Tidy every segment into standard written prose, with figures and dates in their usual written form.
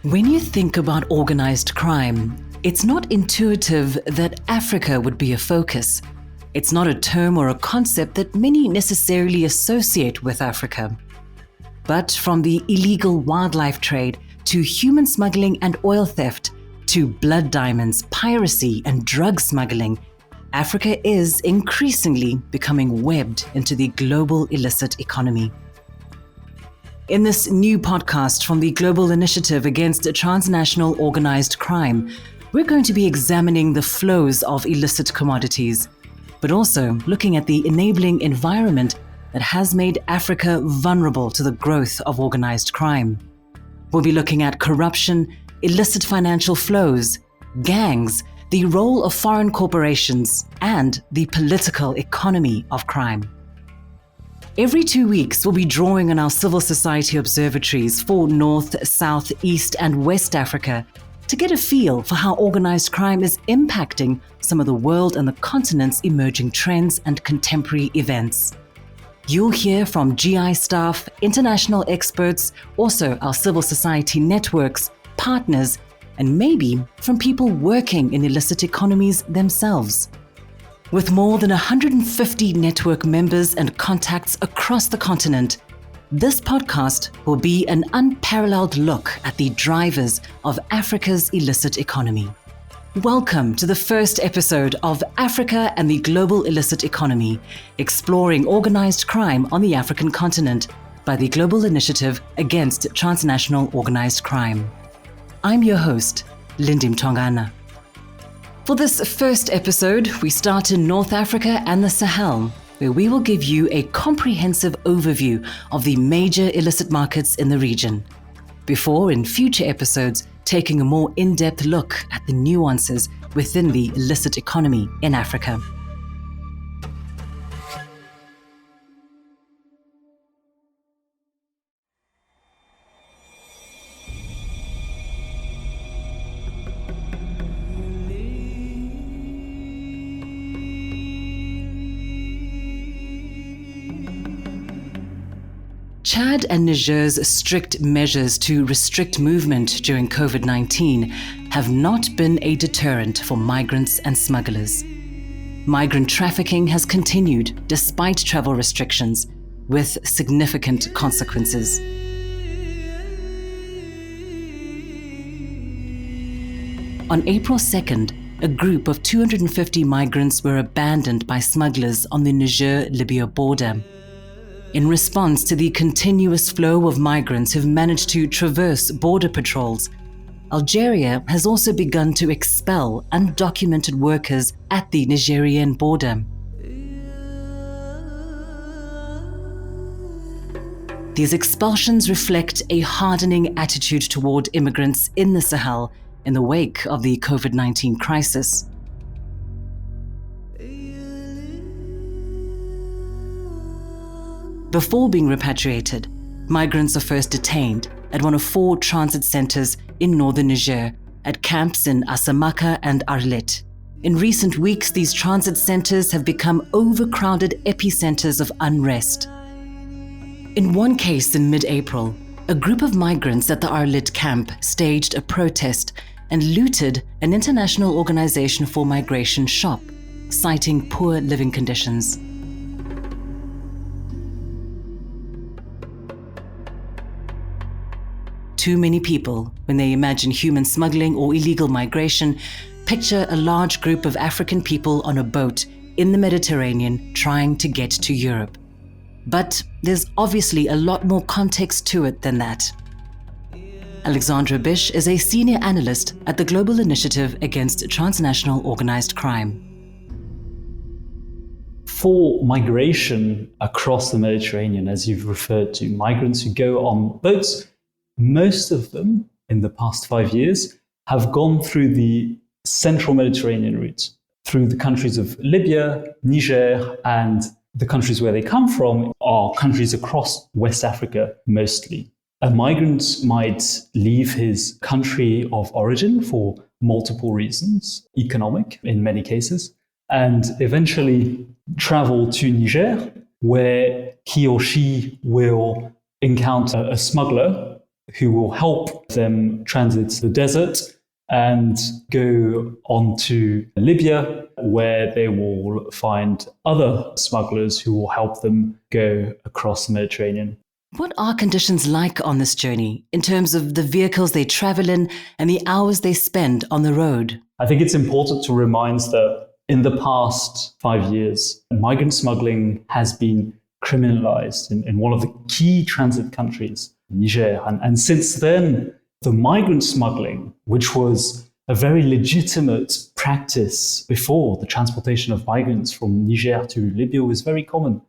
When you think about organized crime, it's not intuitive that Africa would be a focus. It's not a term or a concept that many necessarily associate with Africa. But from the illegal wildlife trade to human smuggling and oil theft, to blood diamonds, piracy, and drug smuggling, Africa is increasingly becoming webbed into the global illicit economy. In this new podcast from the Global Initiative Against Transnational Organized Crime, we're going to be examining the flows of illicit commodities, but also looking at the enabling environment that has made Africa vulnerable to the growth of organized crime. We'll be looking at corruption, illicit financial flows, gangs, the role of foreign corporations, and the political economy of crime. Every 2 weeks, we'll be drawing on our civil society observatories for North, South, East, and West Africa to get a feel for how organized crime is impacting some of the world and the continent's emerging trends and contemporary events. You'll hear from GI staff, international experts, also our civil society networks, partners, and maybe from people working in illicit economies themselves. With more than 150 network members and contacts across the continent, this podcast will be an unparalleled look at the drivers of Africa's illicit economy. Welcome to the first episode of Africa and the Global Illicit Economy, exploring organized crime on the African continent by the Global Initiative Against Transnational Organized Crime. I'm your host, Lindy Mtongana. For this first episode, we start in North Africa and the Sahel, where we will give you a comprehensive overview of the major illicit markets in the region, before in future episodes taking a more in-depth look at the nuances within the illicit economy in Africa. Chad and Niger's strict measures to restrict movement during COVID-19 have not been a deterrent for migrants and smugglers. Migrant trafficking has continued despite travel restrictions, with significant consequences. On April 2nd, a group of 250 migrants were abandoned by smugglers on the Niger-Libya border. In response to the continuous flow of migrants who've managed to traverse border patrols, Algeria has also begun to expel undocumented workers at the Nigerian border. These expulsions reflect a hardening attitude toward immigrants in the Sahel in the wake of the COVID-19 crisis. Before being repatriated, migrants are first detained at one of 4 transit centers in northern Niger, at camps in Asamaka and Arlit. In recent weeks, these transit centers have become overcrowded epicenters of unrest. In one case in mid-April, a group of migrants at the Arlit camp staged a protest and looted an international organization for migration shop, citing poor living conditions. Too many people, when they imagine human smuggling or illegal migration, picture a large group of African people on a boat in the Mediterranean trying to get to Europe. But there's obviously a lot more context to it than that. Alexandra Bish is a senior analyst at the Global Initiative Against Transnational Organized Crime. For migration across the Mediterranean, as you've referred to, migrants who go on boats, most of them in the past 5 years have gone through the central Mediterranean route, through the countries of Libya, Niger, and the countries where they come from are countries across West Africa mostly. A migrant might leave his country of origin for multiple reasons, economic in many cases, and eventually travel to Niger, where he or she will encounter a smuggler who will help them transit the desert and go on to Libya, where they will find other smugglers who will help them go across the Mediterranean. What are conditions like on this journey in terms of the vehicles they travel in and the hours they spend on the road? I think it's important to remind that in the past 5 years, migrant smuggling has been criminalized in one of the key transit countries, Niger. And since then, the migrant smuggling, which was a very legitimate practice before the transportation of migrants from Niger to Libya was very common,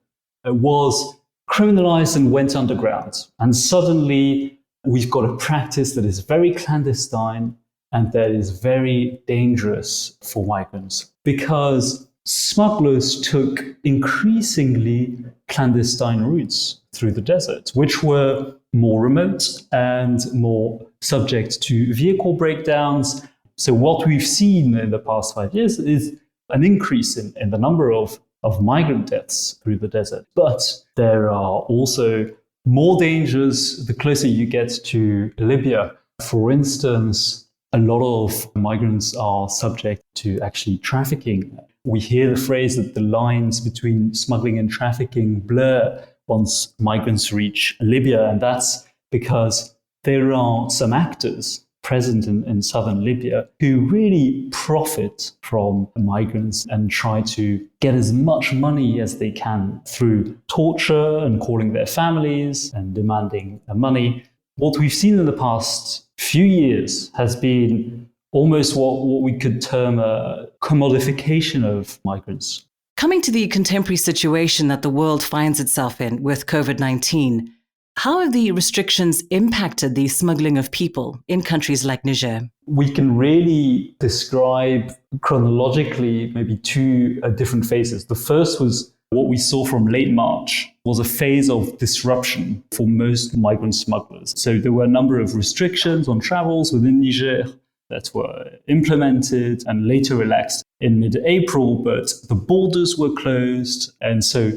was criminalized and went underground. And suddenly we've got a practice that is very clandestine and that is very dangerous for migrants because smugglers took increasingly clandestine routes through the desert, which were more remote and more subject to vehicle breakdowns. So what we've seen in the past 5 years is an increase in the number of migrant deaths through the desert. But there are also more dangers the closer you get to Libya. For instance, a lot of migrants are subject to actually trafficking. We hear the phrase that the lines between smuggling and trafficking blur once migrants reach Libya, and that's because there are some actors present in southern Libya who really profit from migrants and try to get as much money as they can through torture and calling their families and demanding money. What we've seen in the past few years has been almost what we could term a commodification of migrants. Coming to the contemporary situation that the world finds itself in with COVID-19, how have the restrictions impacted the smuggling of people in countries like Niger? We can really describe chronologically maybe two different phases. The first was what we saw from late March was a phase of disruption for most migrant smugglers. So there were a number of restrictions on travels within Niger that were implemented and later relaxed in mid-April, but the borders were closed, and so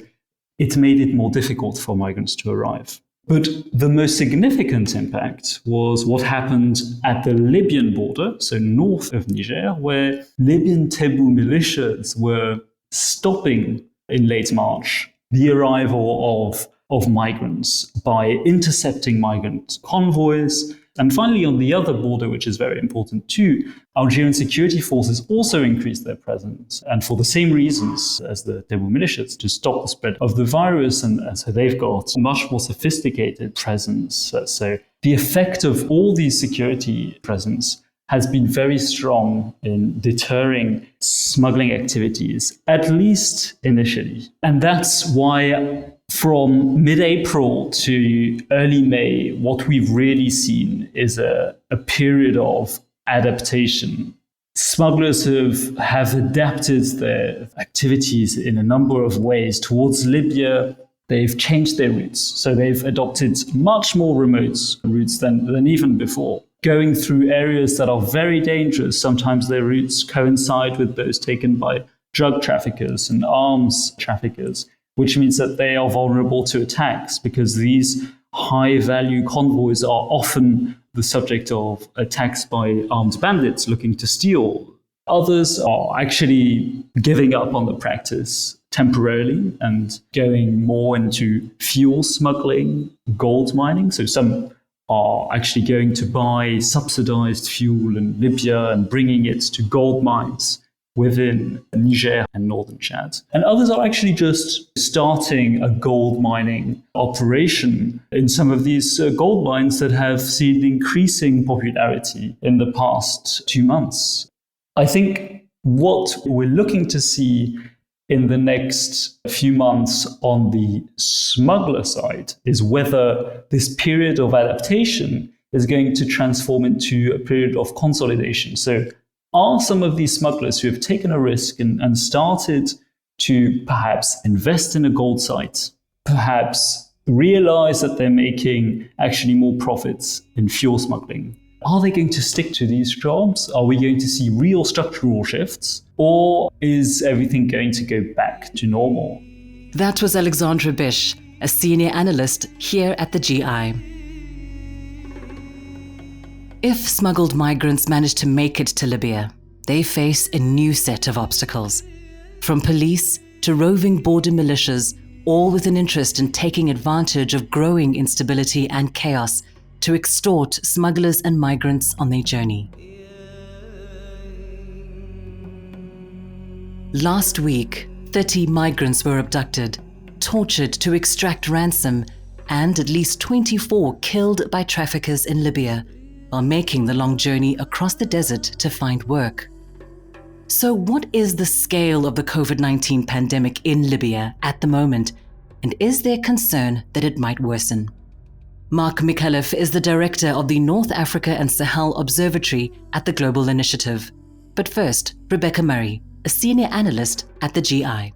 it made it more difficult for migrants to arrive. But the most significant impact was what happened at the Libyan border, so north of Niger, where Libyan Tebu militias were stopping in late March the arrival of migrants by intercepting migrant convoys. And finally, on the other border, which is very important too, Algerian security forces also increased their presence, and for the same reasons as the Tebu militias, to stop the spread of the virus. And so they've got a much more sophisticated presence. So the effect of all these security presence has been very strong in deterring smuggling activities, at least initially. And that's why from mid-April to early May, what we've really seen is a period of adaptation. Smugglers have adapted their activities in a number of ways towards Libya. They've changed their routes. So they've adopted much more remote routes than even before, going through areas that are very dangerous. Sometimes their routes coincide with those taken by drug traffickers and arms traffickers, which means that they are vulnerable to attacks because these high-value convoys are often the subject of attacks by armed bandits looking to steal. Others are actually giving up on the practice temporarily and going more into fuel smuggling, gold mining. So some are actually going to buy subsidized fuel in Libya and bringing it to gold mines within Niger and northern Chad. And others are actually just starting a gold mining operation in some of these gold mines that have seen increasing popularity in the past 2 months. I think what we're looking to see in the next few months on the smuggler side is whether this period of adaptation is going to transform into a period of consolidation. So are some of these smugglers who have taken a risk and started to perhaps invest in a gold site, perhaps realize that they're making actually more profits in fuel smuggling, are they going to stick to these jobs? Are we going to see real structural shifts? Or is everything going to go back to normal? That was Alexandra Bish, a senior analyst here at the GI. If smuggled migrants manage to make it to Libya, they face a new set of obstacles. From police to roving border militias, all with an interest in taking advantage of growing instability and chaos to extort smugglers and migrants on their journey. Last week, 30 migrants were abducted, tortured to extract ransom, and at least 24 killed by traffickers in Libya while making the long journey across the desert to find work. So what is the scale of the COVID-19 pandemic in Libya at the moment, and is there concern that it might worsen? Mark Micallef is the director of the North Africa and Sahel Observatory at the Global Initiative. But first, Rebecca Murray, a senior analyst at the GI.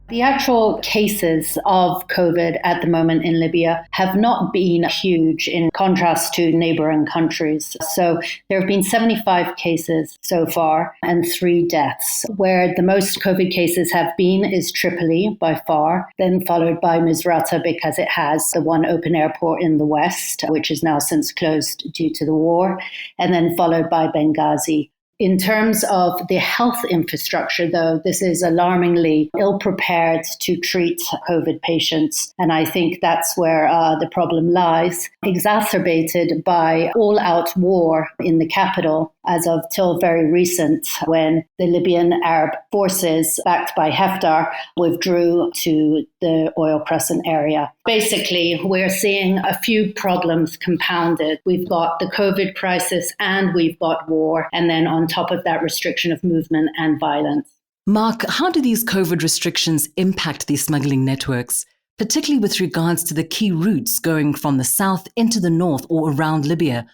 The actual cases of COVID at the moment in Libya have not been huge in contrast to neighboring countries. So there have been 75 cases so far and 3 deaths. Where the most COVID cases have been is Tripoli by far, then followed by Misrata because it has the one open airport in the west, which is now since closed due to the war, and then followed by Benghazi. In terms of the health infrastructure, though, this is alarmingly ill-prepared to treat COVID patients. And I think that's where the problem lies, exacerbated by all-out war in the capital as of till very recent, when the Libyan Arab forces, backed by Haftar, withdrew to the oil crescent area. Basically, we're seeing a few problems compounded. We've got the COVID crisis and we've got war, and then on top of that, restriction of movement and violence. Mark, how do these COVID restrictions impact these smuggling networks, particularly with regards to the key routes going from the south into the north or around Libya?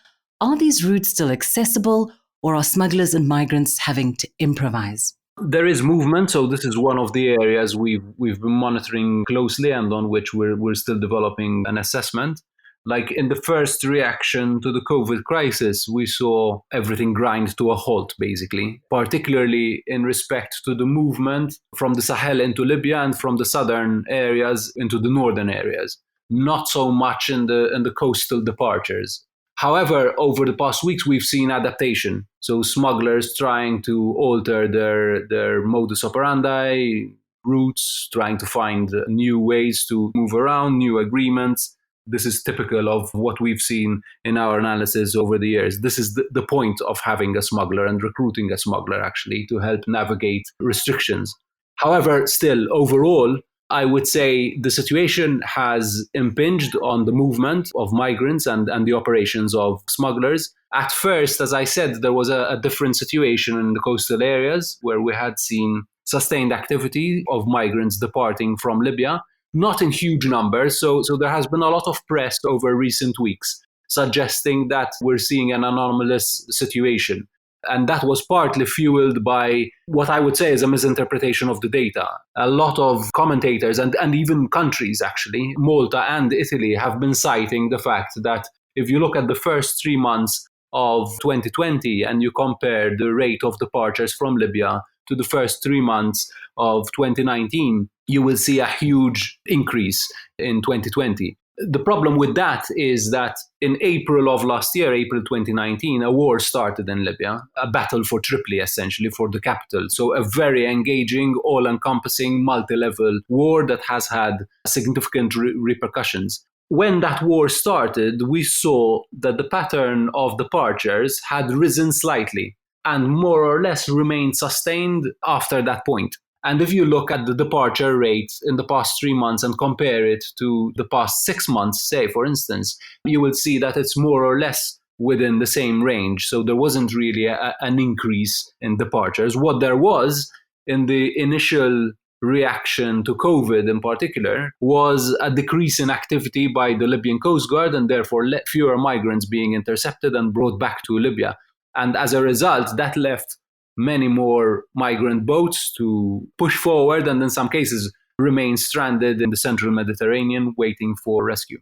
Are these routes still accessible, or are smugglers and migrants having to improvise? There is movement, so this is one of the areas we've been monitoring closely and on which we're still developing an assessment. Like in the first reaction to the COVID crisis, we saw everything grind to a halt, basically, particularly in respect to the movement from the Sahel into Libya and from the southern areas into the northern areas. Not so much in the coastal departures. However, over the past weeks, we've seen adaptation. So smugglers trying to alter their modus operandi, routes, trying to find new ways to move around, new agreements. This is typical of what we've seen in our analysis over the years. This is the point of having a smuggler and recruiting a smuggler, actually, to help navigate restrictions. However, still, overall, I would say the situation has impinged on the movement of migrants and the operations of smugglers. At first, as I said, there was a different situation in the coastal areas where we had seen sustained activity of migrants departing from Libya, not in huge numbers. So there has been a lot of press over recent weeks suggesting that we're seeing an anomalous situation. And that was partly fueled by what I would say is a misinterpretation of the data. A lot of commentators and even countries, actually, Malta and Italy, have been citing the fact that if you look at the first 3 months of 2020 and you compare the rate of departures from Libya to the first 3 months of 2019, you will see a huge increase in 2020. The problem with that is that in April of last year, April 2019, a war started in Libya, a battle for Tripoli, essentially, for the capital. So a very engaging, all-encompassing, multi-level war that has had significant repercussions. When that war started, we saw that the pattern of departures had risen slightly and more or less remained sustained after that point. And if you look at the departure rate in the past 3 months and compare it to the past 6 months, say, for instance, you will see that it's more or less within the same range. So there wasn't really an increase in departures. What there was in the initial reaction to COVID in particular was a decrease in activity by the Libyan Coast Guard, and therefore fewer migrants being intercepted and brought back to Libya. And as a result, that left many more migrant boats to push forward and in some cases remain stranded in the central Mediterranean waiting for rescue.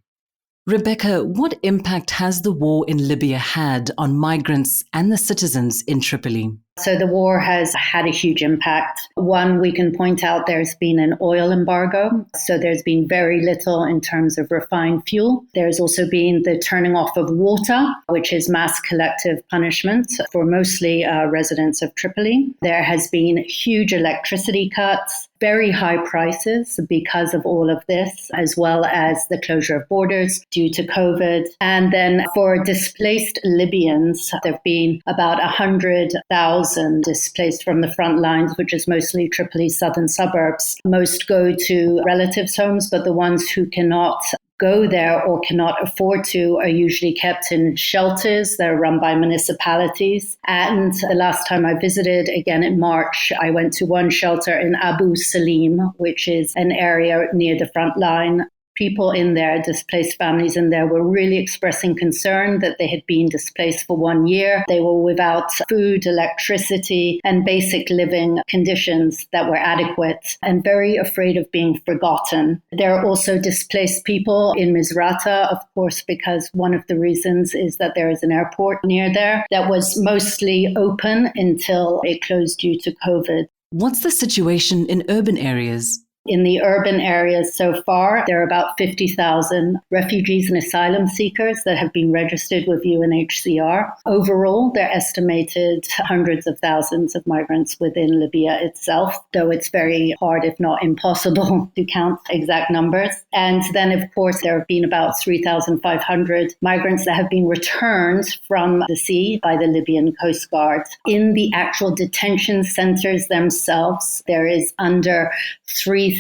Rebecca, what impact has the war in Libya had on migrants and the citizens in Tripoli? So the war has had a huge impact. One, we can point out there's been an oil embargo. So there's been very little in terms of refined fuel. There's also been the turning off of water, which is mass collective punishment for mostly residents of Tripoli. There has been huge electricity cuts, very high prices because of all of this, as well as the closure of borders due to COVID. And then for displaced Libyans, there have been about 100,000 displaced from the front lines, which is mostly Tripoli's southern suburbs. Most go to relatives' homes, but the ones who cannot go there or cannot afford to are usually kept in shelters that are run by municipalities. And the last time I visited, again in March, I went to one shelter in Abu Salim, which is an area near the front line. People in there, displaced families in there, were really expressing concern that they had been displaced for 1 year. They were without food, electricity, and basic living conditions that were adequate, and very afraid of being forgotten. There are also displaced people in Misrata, of course, because one of the reasons is that there is an airport near there that was mostly open until it closed due to COVID. What's the situation in urban areas? In the urban areas so far, there are about 50,000 refugees and asylum seekers that have been registered with UNHCR. Overall, they're estimated hundreds of thousands of migrants within Libya itself, though it's very hard, if not impossible, to count exact numbers. And then, of course, there have been about 3,500 migrants that have been returned from the sea by the Libyan Coast Guard. In the actual detention centers themselves, there is under 3,000.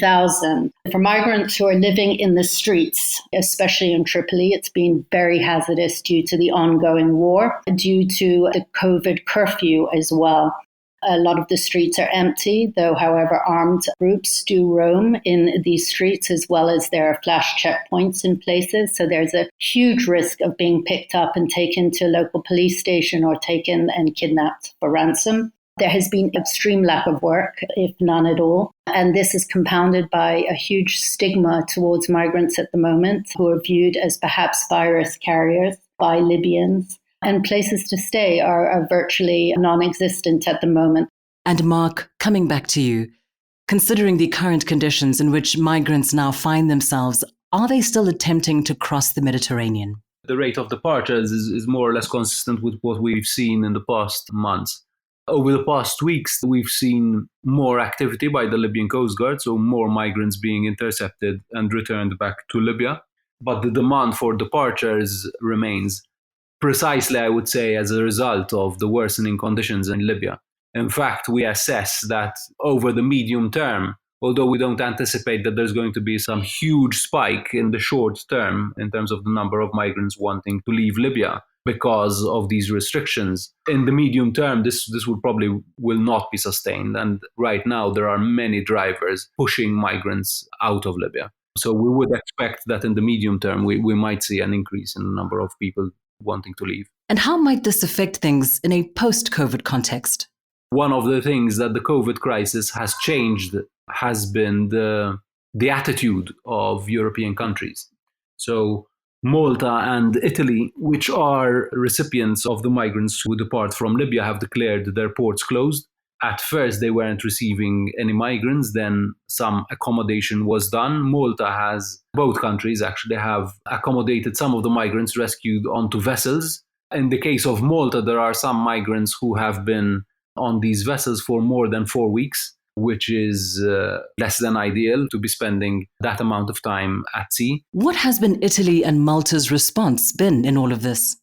For migrants who are living in the streets, especially in Tripoli, it's been very hazardous due to the ongoing war, due to the COVID curfew as well. A lot of the streets are empty, though, however, armed groups do roam in these streets, as well as there are flash checkpoints in places. So there's a huge risk of being picked up and taken to a local police station or taken and kidnapped for ransom. There has been extreme lack of work, if none at all. And this is compounded by a huge stigma towards migrants at the moment, who are viewed as perhaps virus carriers by Libyans. And places to stay are virtually non-existent at the moment. And Mark, coming back to you, considering the current conditions in which migrants now find themselves, are they still attempting to cross the Mediterranean? The rate of departures is more or less consistent with what we've seen in the past months. Over the past weeks, we've seen more activity by the Libyan Coast Guard, so more migrants being intercepted and returned back to Libya. But the demand for departures remains, precisely, I would say, as a result of the worsening conditions in Libya. In fact, we assess that over the medium term, although we don't anticipate that there's going to be some huge spike in the short term in terms of the number of migrants wanting to leave Libya, because of these restrictions. In the medium term, this will not be sustained. And right now, there are many drivers pushing migrants out of Libya. So we would expect that in the medium term, we might see an increase in the number of people wanting to leave. And how might this affect things in a post-COVID context? One of the things that the COVID crisis has changed has been the attitude of European countries. So Malta and Italy, which are recipients of the migrants who depart from Libya, have declared their ports closed. At first, they weren't receiving any migrants. Then some accommodation was done. Both countries actually have accommodated some of the migrants rescued onto vessels. In the case of Malta, there are some migrants who have been on these vessels for more than 4 weeks, which is less than ideal to be spending that amount of time at sea. What has been Italy and Malta's response been in all of this?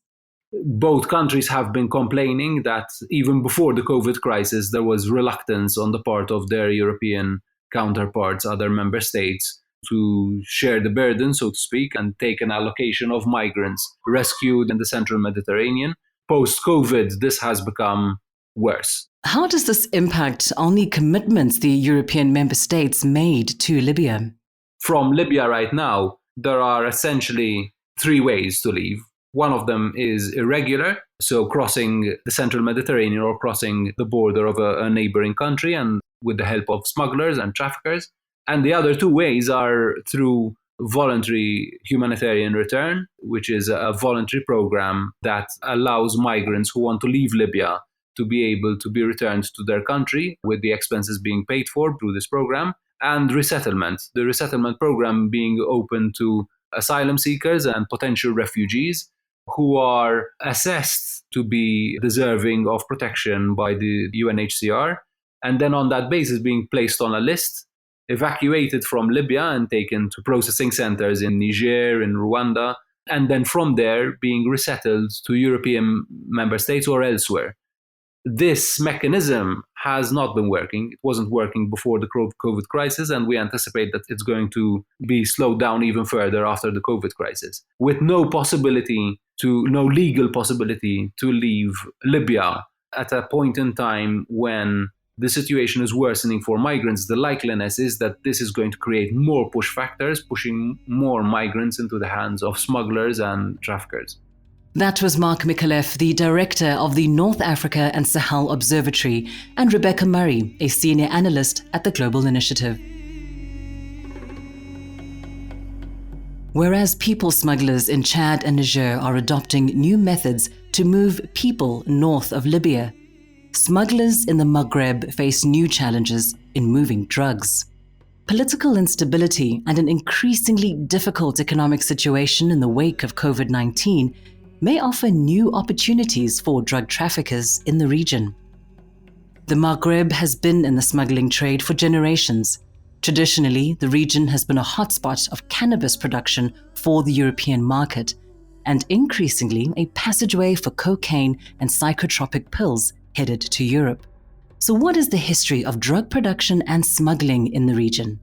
Both countries have been complaining that even before the COVID crisis, there was reluctance on the part of their European counterparts, other member states, to share the burden, so to speak, and take an allocation of migrants rescued in the central Mediterranean. Post-COVID, this has become worse. How does this impact on the commitments the European member states made to Libya? From Libya right now, there are essentially 3 ways to leave. One of them is irregular, so crossing the central Mediterranean or crossing the border of a neighboring country and with the help of smugglers and traffickers. And the other 2 ways are through voluntary humanitarian return, which is a voluntary program that allows migrants who want to leave Libya to be able to be returned to their country with the expenses being paid for through this program, and resettlement. The resettlement program being open to asylum seekers and potential refugees who are assessed to be deserving of protection by the UNHCR, and then on that basis being placed on a list, evacuated from Libya and taken to processing centers in Niger, in Rwanda, and then from there being resettled to European member states or elsewhere. This mechanism has not been working. It wasn't working before the COVID crisis, and we anticipate that it's going to be slowed down even further after the COVID crisis, with no legal possibility to leave Libya at a point in time when the situation is worsening for migrants. The likeliness is that this is going to create more push factors, pushing more migrants into the hands of smugglers and traffickers. That was Mark Micallef, the director of the North Africa and Sahel Observatory, and Rebecca Murray, a senior analyst at the Global Initiative. Whereas people smugglers in Chad and Niger are adopting new methods to move people north of Libya, smugglers in the Maghreb face new challenges in moving drugs. Political instability and an increasingly difficult economic situation in the wake of COVID-19 may offer new opportunities for drug traffickers in the region. The Maghreb has been in the smuggling trade for generations. Traditionally, the region has been a hotspot of cannabis production for the European market, and increasingly a passageway for cocaine and psychotropic pills headed to Europe. So what is the history of drug production and smuggling in the region?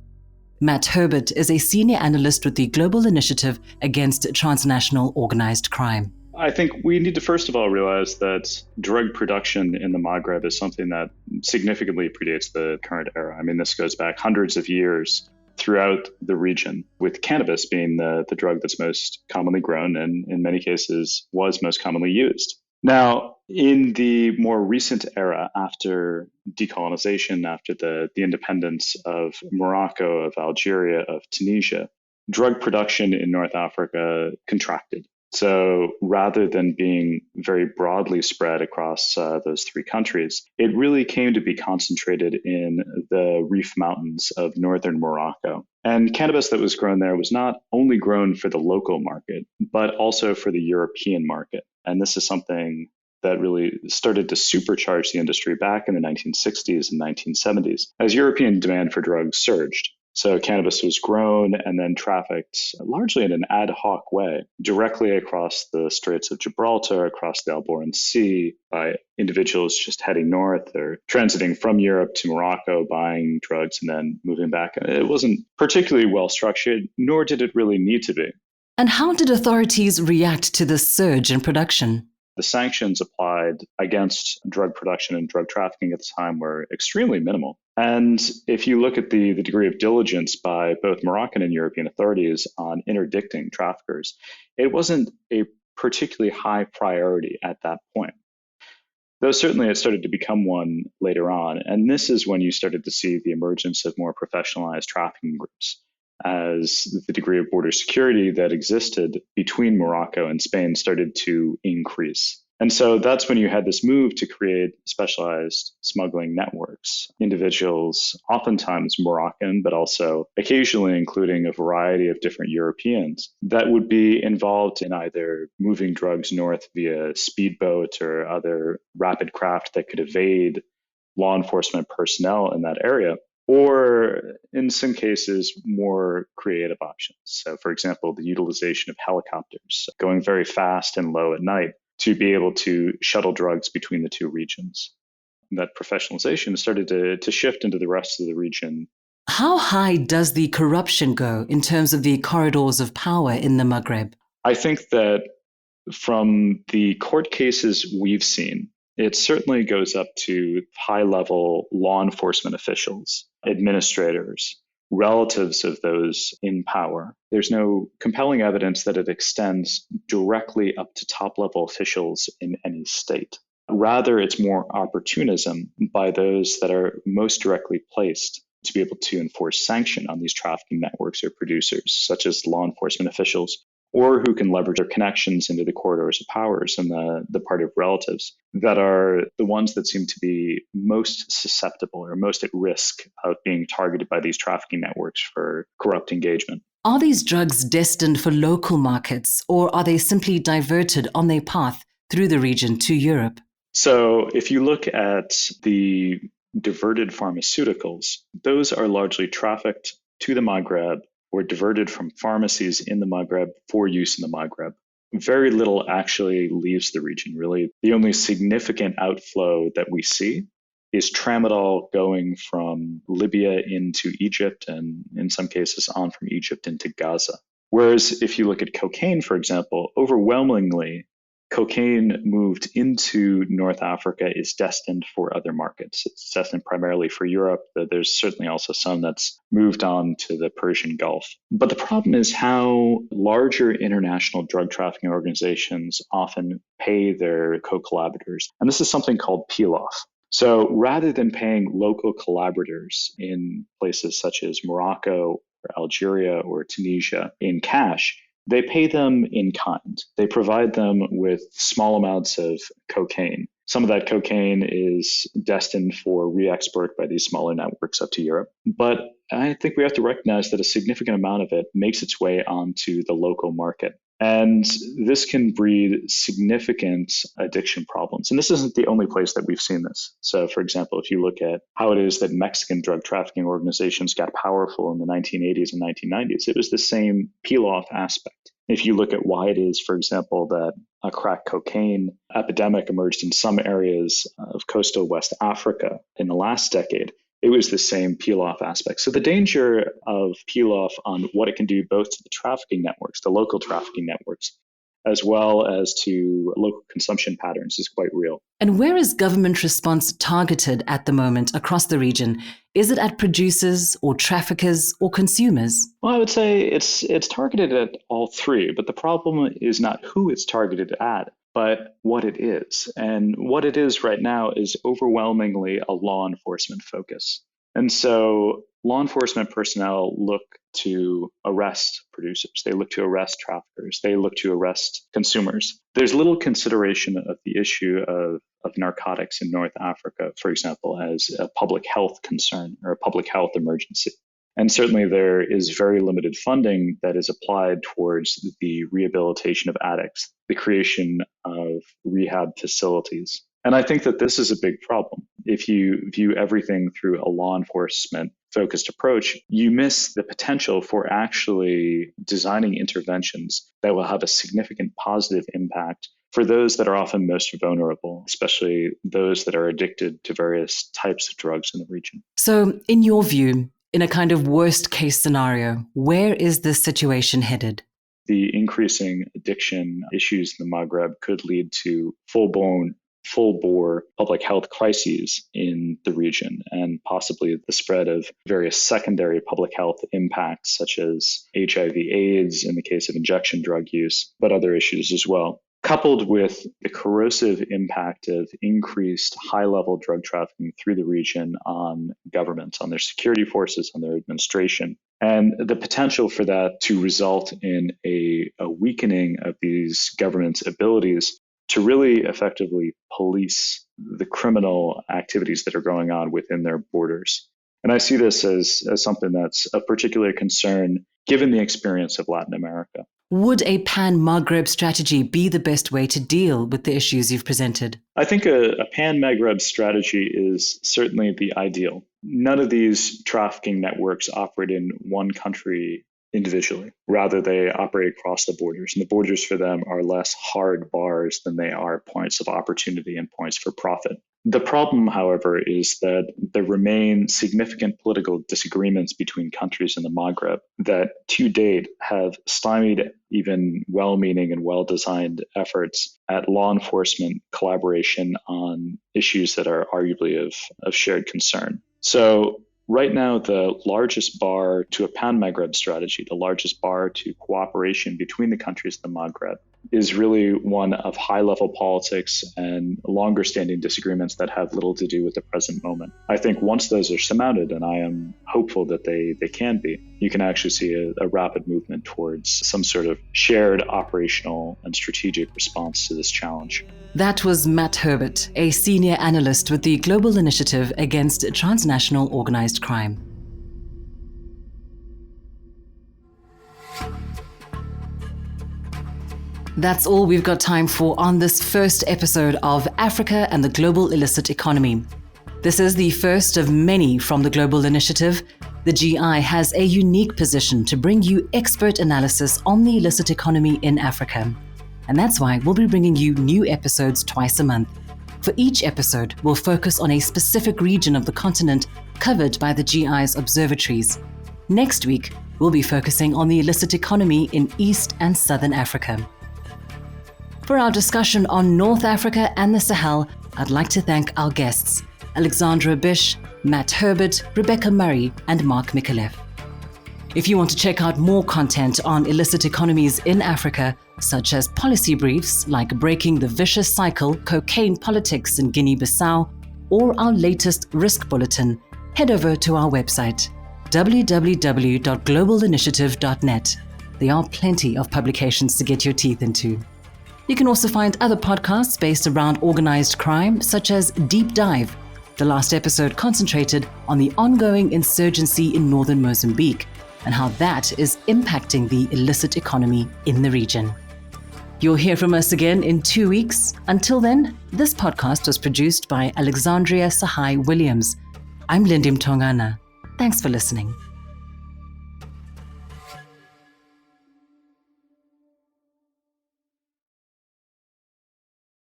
Matt Herbert is a senior analyst with the Global Initiative Against Transnational Organized Crime. I think we need to first of all realize that drug production in the Maghreb is something that significantly predates the current era. I mean, this goes back hundreds of years throughout the region, with cannabis being the drug that's most commonly grown and in many cases was most commonly used. Now, in the more recent era, after decolonization, after the independence of Morocco, of Algeria, of Tunisia, drug production in North Africa contracted. So rather than being very broadly spread across those three countries, it really came to be concentrated in the Rif Mountains of northern Morocco. And cannabis that was grown there was not only grown for the local market, but also for the European market. And this is something that really started to supercharge the industry back in the 1960s and 1970s as European demand for drugs surged. So cannabis was grown and then trafficked largely in an ad hoc way, directly across the Straits of Gibraltar, across the Alboran Sea, by individuals just heading north or transiting from Europe to Morocco, buying drugs and then moving back. It wasn't particularly well structured, nor did it really need to be. And how did authorities react to this surge in production? The sanctions applied against drug production and drug trafficking at the time were extremely minimal. And if you look at the degree of diligence by both Moroccan and European authorities on interdicting traffickers, it wasn't a particularly high priority at that point. Though certainly it started to become one later on. And this is when you started to see the emergence of more professionalized trafficking groups, as the degree of border security that existed between Morocco and Spain started to increase. And so that's when you had this move to create specialized smuggling networks. Individuals, oftentimes Moroccan, but also occasionally including a variety of different Europeans, that would be involved in either moving drugs north via speedboat or other rapid craft that could evade law enforcement personnel in that area, or in some cases, more creative options. So, for example, the utilization of helicopters going very fast and low at night to be able to shuttle drugs between the two regions. That professionalization started to shift into the rest of the region. How high does the corruption go in terms of the corridors of power in the Maghreb? I think that from the court cases we've seen, it certainly goes up to high-level law enforcement officials, administrators, relatives of those in power. There's no compelling evidence that it extends directly up to top-level officials in any state. Rather, it's more opportunism by those that are most directly placed to be able to enforce sanction on these trafficking networks or producers, such as law enforcement officials, or who can leverage their connections into the corridors of powers and the party of relatives that are the ones that seem to be most susceptible or most at risk of being targeted by these trafficking networks for corrupt engagement. Are these drugs destined for local markets, or are they simply diverted on their path through the region to Europe? So if you look at the diverted pharmaceuticals, those are largely trafficked to the Maghreb or diverted from pharmacies in the Maghreb for use in the Maghreb. Very little actually leaves the region, really. The only significant outflow that we see is tramadol going from Libya into Egypt and in some cases on from Egypt into Gaza. Whereas if you look at cocaine, for example, overwhelmingly, cocaine moved into North Africa is destined for other markets. It's destined primarily for Europe, but there's certainly also some that's moved on to the Persian Gulf. But the problem is how larger international drug trafficking organizations often pay their co-collaborators. And this is something called peel-off. So rather than paying local collaborators in places such as Morocco or Algeria or Tunisia in cash, they pay them in kind. They provide them with small amounts of cocaine. Some of that cocaine is destined for re-export by these smaller networks up to Europe. But I think we have to recognize that a significant amount of it makes its way onto the local market. And this can breed significant addiction problems. And this isn't the only place that we've seen this. So, for example, if you look at how it is that Mexican drug trafficking organizations got powerful in the 1980s and 1990s, it was the same peel-off aspect. If you look at why it is, for example, that a crack cocaine epidemic emerged in some areas of coastal West Africa in the last decade, it was the same peel-off aspect. So the danger of peel-off on what it can do both to the trafficking networks, the local trafficking networks, as well as to local consumption patterns is quite real. And where is government response targeted at the moment across the region? Is it at producers or traffickers or consumers? Well, I would say it's targeted at all three, but the problem is not who it's targeted at, but what it is. And what it is right now is overwhelmingly a law enforcement focus. And so law enforcement personnel look to arrest producers. They look to arrest traffickers. They look to arrest consumers. There's little consideration of the issue of narcotics in North Africa, for example, as a public health concern or a public health emergency. And certainly there is very limited funding that is applied towards the rehabilitation of addicts, the creation of rehab facilities. And I think that this is a big problem. If you view everything through a law enforcement focused approach, you miss the potential for actually designing interventions that will have a significant positive impact for those that are often most vulnerable, especially those that are addicted to various types of drugs in the region. So, in your view, in a kind of worst case scenario, where is this situation headed? The increasing addiction issues in the Maghreb could lead to full-bore public health crises in the region and possibly the spread of various secondary public health impacts such as HIV/AIDS in the case of injection drug use, but other issues as well. Coupled with the corrosive impact of increased high-level drug trafficking through the region on governments, on their security forces, on their administration, and the potential for that to result in a weakening of these governments' abilities to really effectively police the criminal activities that are going on within their borders. And I see this as something that's of particular concern given the experience of Latin America. Would a pan-Maghreb strategy be the best way to deal with the issues you've presented? I think a pan-Maghreb strategy is certainly the ideal. None of these trafficking networks operate in one country individually. Rather, they operate across the borders, and the borders for them are less hard bars than they are points of opportunity and points for profit. The problem, however, is that there remain significant political disagreements between countries in the Maghreb that to date have stymied even well-meaning and well-designed efforts at law enforcement collaboration on issues that are arguably of shared concern. So right now, the largest bar to a pan-Maghreb strategy, the largest bar to cooperation between the countries of the Maghreb is really one of high-level politics and longer-standing disagreements that have little to do with the present moment. I think once those are surmounted, and I am hopeful that they can be, you can actually see a rapid movement towards some sort of shared operational and strategic response to this challenge. That was Matt Herbert, a senior analyst with the Global Initiative Against Transnational Organized Crime. That's all we've got time for on this first episode of Africa and the Global Illicit Economy. This is the first of many from the Global Initiative. The GI has a unique position to bring you expert analysis on the illicit economy in Africa. And that's why we'll be bringing you new episodes twice a month. For each episode, we'll focus on a specific region of the continent covered by the GI's observatories. Next week, we'll be focusing on the illicit economy in East and Southern Africa. For our discussion on North Africa and the Sahel, I'd like to thank our guests, Alexandra Bish, Matt Herbert, Rebecca Murray, and Mark Mikulev. If you want to check out more content on illicit economies in Africa, such as policy briefs like Breaking the Vicious Cycle, Cocaine Politics in Guinea-Bissau, or our latest risk bulletin, head over to our website, www.globalinitiative.net. There are plenty of publications to get your teeth into. You can also find other podcasts based around organized crime, such as Deep Dive. The last episode concentrated on the ongoing insurgency in northern Mozambique and how that is impacting the illicit economy in the region. You'll hear from us again in 2 weeks. Until then, this podcast was produced by Alexandria Sahai Williams. I'm Lindy Mtongana. Thanks for listening.